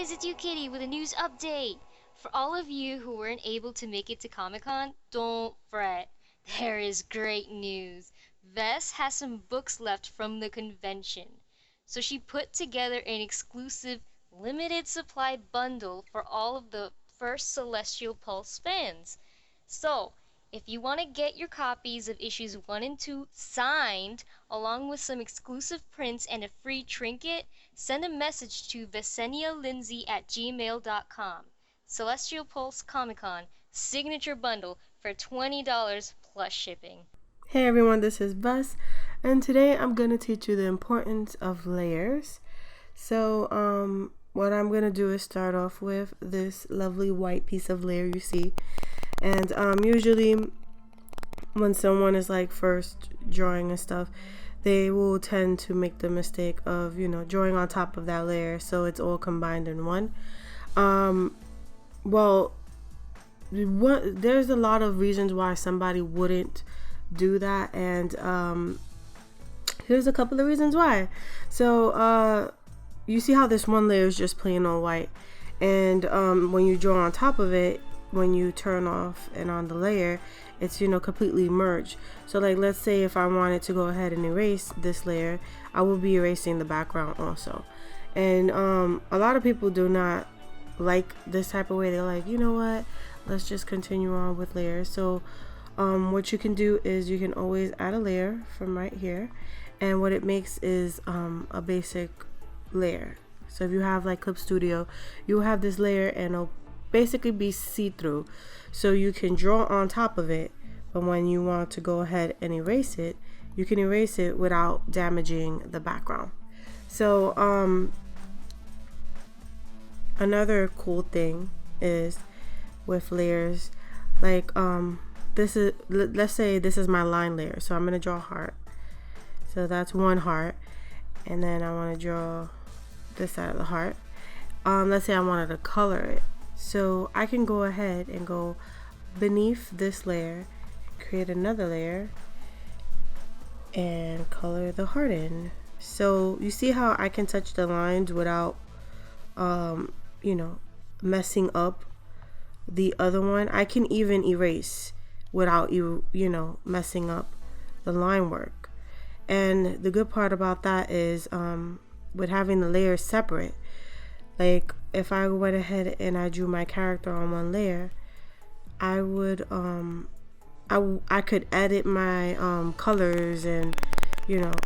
guys, it's you Kitty with a news update. For all of you who weren't able to make it to Comic-Con, don't fret. There is great news. Vess has some books left from the convention. So she put together an exclusive limited supply bundle for all of the first Celestial Pulse fans. So, if you want to get your copies of issues 1 and 2 signed, along with some exclusive prints and a free trinket, send a message to vesenialindsay@gmail.com. Celestial Pulse Comic Con Signature Bundle for $20 plus shipping. Hey everyone, this is Bus, and today I'm going to teach you the importance of layers. So, what I'm going to do is start off with this lovely white piece of layer you see. And usually when someone is like first drawing and stuff, they will tend to make the mistake of, drawing on top of that layer so it's all combined in one. There's a lot of reasons why somebody wouldn't do that, and here's a couple of reasons why. So you see how this one layer is just plain on white, and when you draw on top of it, when you turn off and on the layer, it's completely merged. So like, let's say if I wanted to go ahead and erase this layer, I will be erasing the background also. And a lot of people do not like this type of way. They're like, you know what, let's just continue on with layers. So what you can do is you can always add a layer from right here, and what it makes is a basic layer. So if you have like Clip Studio, you will have this layer and it'll basically be see-through, so you can draw on top of it, but when you want to go ahead and erase it, you can erase it without damaging the background. So another cool thing is with layers, like this is, let's say this is my line layer, so I'm gonna draw a heart. So that's one heart, and then I want to draw this side of the heart. Let's say I wanted to color it, so I can go ahead and go beneath this layer, create another layer, and color the heart in. So you see how I can touch the lines without messing up the other one. I can even erase without messing up the line work. And the good part about that is with having the layers separate, like if I went ahead and I drew my character on one layer, I would I could edit my colors and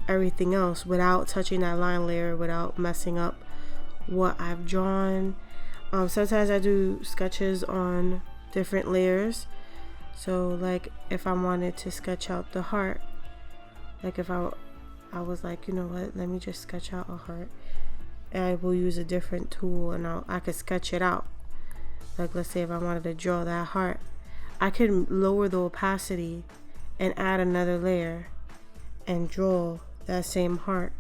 everything else without touching that line layer, without messing up what I've drawn. Sometimes I do sketches on different layers. So like if I wanted to sketch out the heart, like if I was like, you know what, let me just sketch out a heart, I will use a different tool and I could sketch it out. Like let's say if I wanted to draw that heart, I can lower the opacity and add another layer and draw that same heart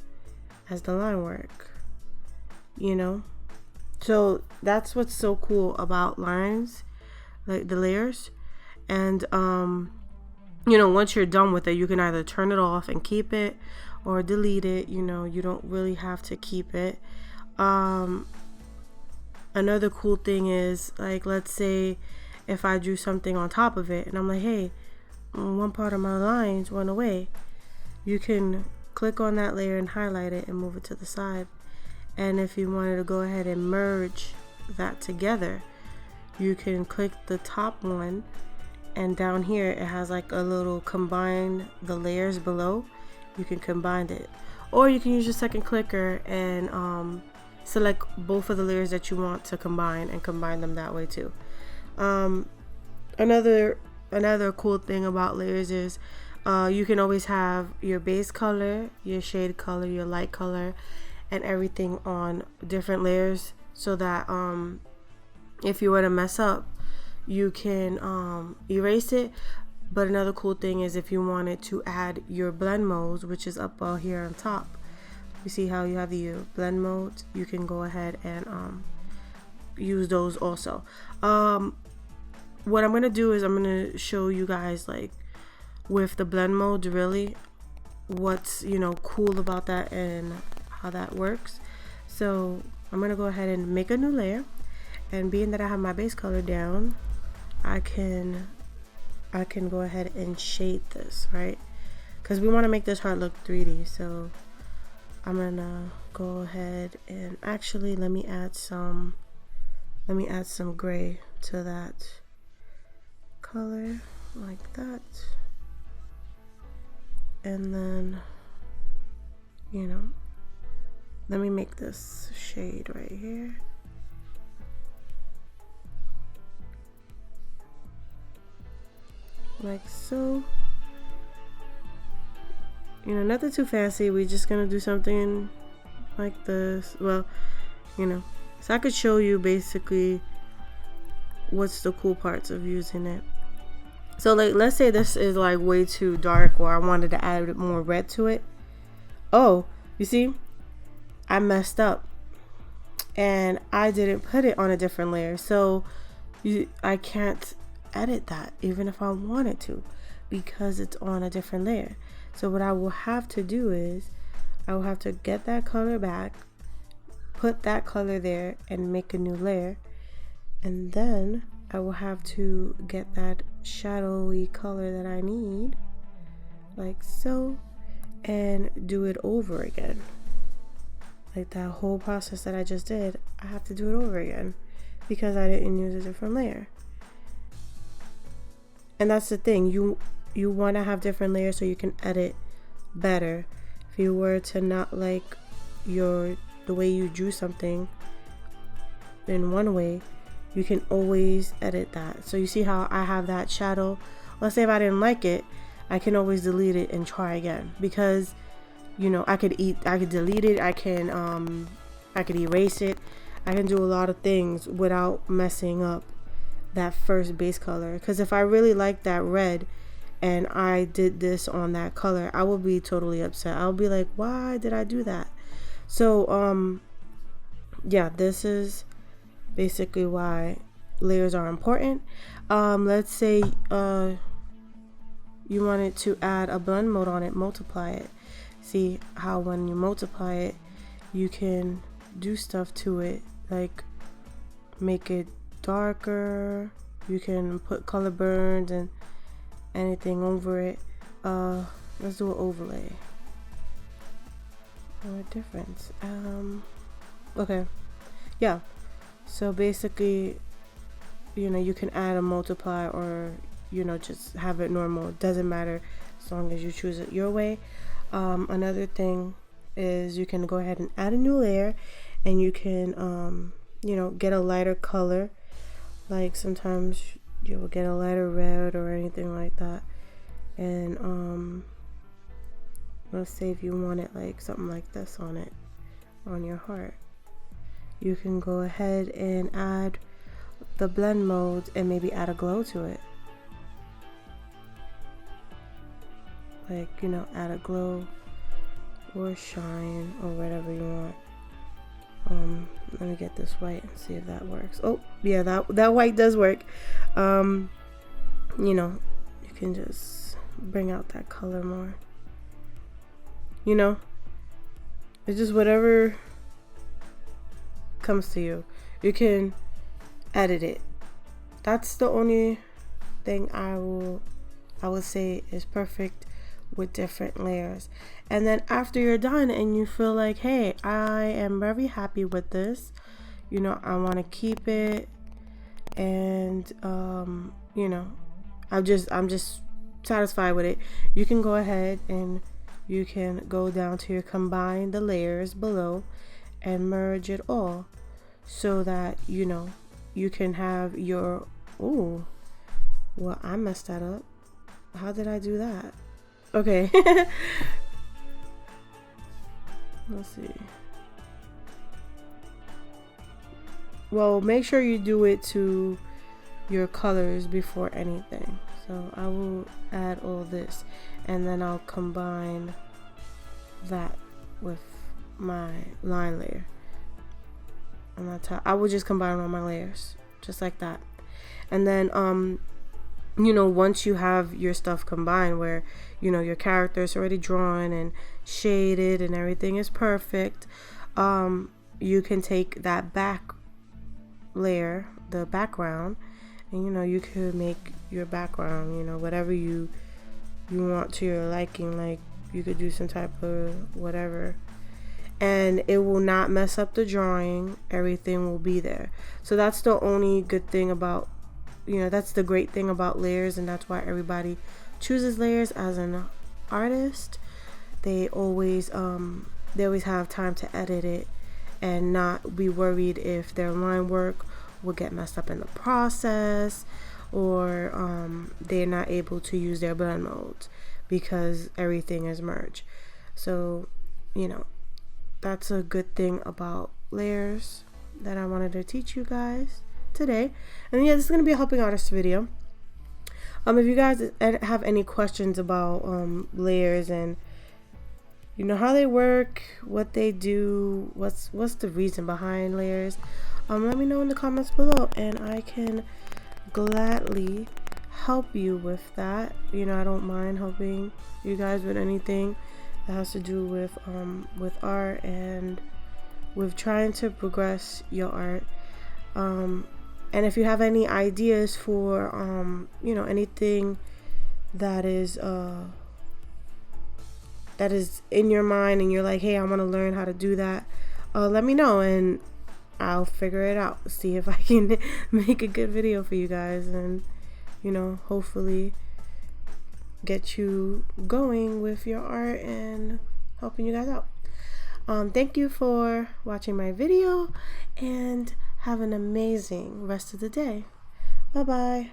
as the line work, So that's what's so cool about lines, like the layers. And once you're done with it, you can either turn it off and keep it or delete it. You don't really have to keep it. Another cool thing is, like, let's say if I drew something on top of it and I'm like, hey, one part of my lines went away, you can click on that layer and highlight it and move it to the side. And if you wanted to go ahead and merge that together, you can click the top one, and down here it has like a little combine the layers below. You can combine it, or you can use your second clicker and select both of the layers that you want to combine and combine them that way too. Another cool thing about layers is you can always have your base color, your shade color, your light color, and everything on different layers, so that if you were to mess up, you can erase it. But another cool thing is if you wanted to add your blend modes, which is up all here on top, you see how you have your blend modes, you can go ahead and use those also. What I'm gonna do is I'm gonna show you guys, like, with the blend modes, really what's cool about that and how that works. So I'm gonna go ahead and make a new layer, and being that I have my base color down, I can go ahead and shade this, right? Because we want to make this heart look 3D. So I'm gonna go ahead and actually let me add some gray to that color like that. And then, you know, let me make this shade right here. Like so. You know, nothing too fancy. We're just gonna do something like this. Well, you know, so I could show you basically what's the cool parts of using it. So like, let's say this is like way too dark, or I wanted to add more red to it. Oh, you see, I messed up and I didn't put it on a different layer. So I can't edit that even if I wanted to, because it's on a different layer. So what I will have to do is I will have to get that color back, put that color there, and make a new layer. And then I will have to get that shadowy color that I need, like so, and do it over again. Like that whole process that I just did, I have to do it over again because I didn't use a different layer. And that's the thing, you want to have different layers so you can edit better. If you were to not like the way you drew something in one way, you can always edit that. So you see how I have that shadow? Let's say if I didn't like it, I can always delete it and try again, because you know, I could delete it, I could erase it, I can do a lot of things without messing up that first base color. Because if I really like that red and I did this on that color, I will be totally upset. I'll be like, why did I do that? So yeah, this is basically why layers are important. Let's say you wanted to add a blend mode on it, multiply it. See how when you multiply it, you can do stuff to it, like make it darker. You can put color burns and anything over it. Let's do an overlay. What difference? Okay, yeah. So basically, you know, you can add a multiply, or you know, just have it normal. It doesn't matter as long as you choose it your way. Another thing is you can go ahead and add a new layer, and you can you know, get a lighter color. Like sometimes you will get a lighter red or anything like that. And let's say if you wanted like something like this on it, on your heart, you can go ahead and add the blend modes and maybe add a glow to it. Like, you know, add a glow or shine or whatever you want. Let me get this white and see if that works. Oh yeah, that white does work. You know, you can just bring out that color more. You know, it's just whatever comes to you. You can edit it. That's the only thing I would say is perfect with different layers. And then after you're done and you feel like, hey, I am very happy with this, you know, I want to keep it, and you know, I'm just satisfied with it, you can go ahead and you can go down to your combine the layers below and merge it all, so that, you know, you can have your, oh, well, I messed that up. How did I do that? Okay. Let's see. Well, make sure you do it to your colors before anything. So I will add all this, and then I'll combine that with my line layer on the top. I will just combine all my layers just like that. And then you know, once you have your stuff combined, where, you know, your character is already drawn and shaded and everything is perfect, you can take that back layer, the background, and you could make your background, whatever you want to your liking. Like, you could do some type of whatever, and it will not mess up the drawing. Everything will be there. So that's the only good thing about, that's the great thing about layers, and that's why everybody chooses layers as an artist. They always have time to edit it and not be worried if their line work will get messed up in the process, or they're not able to use their blend modes because everything is merged. So, that's a good thing about layers that I wanted to teach you guys today. And yeah, this is going to be a helping artist video. If you guys have any questions about layers and how they work, what they do, what's the reason behind layers, let me know in the comments below, and I can gladly help you with that. I don't mind helping you guys with anything that has to do with art and with trying to progress your art. And if you have any ideas for anything that is in your mind, and you're like, hey, I want to learn how to do that, let me know, and I'll figure it out, see if I can make a good video for you guys, and hopefully get you going with your art and helping you guys out. Thank you for watching my video, and have an amazing rest of the day. Bye bye.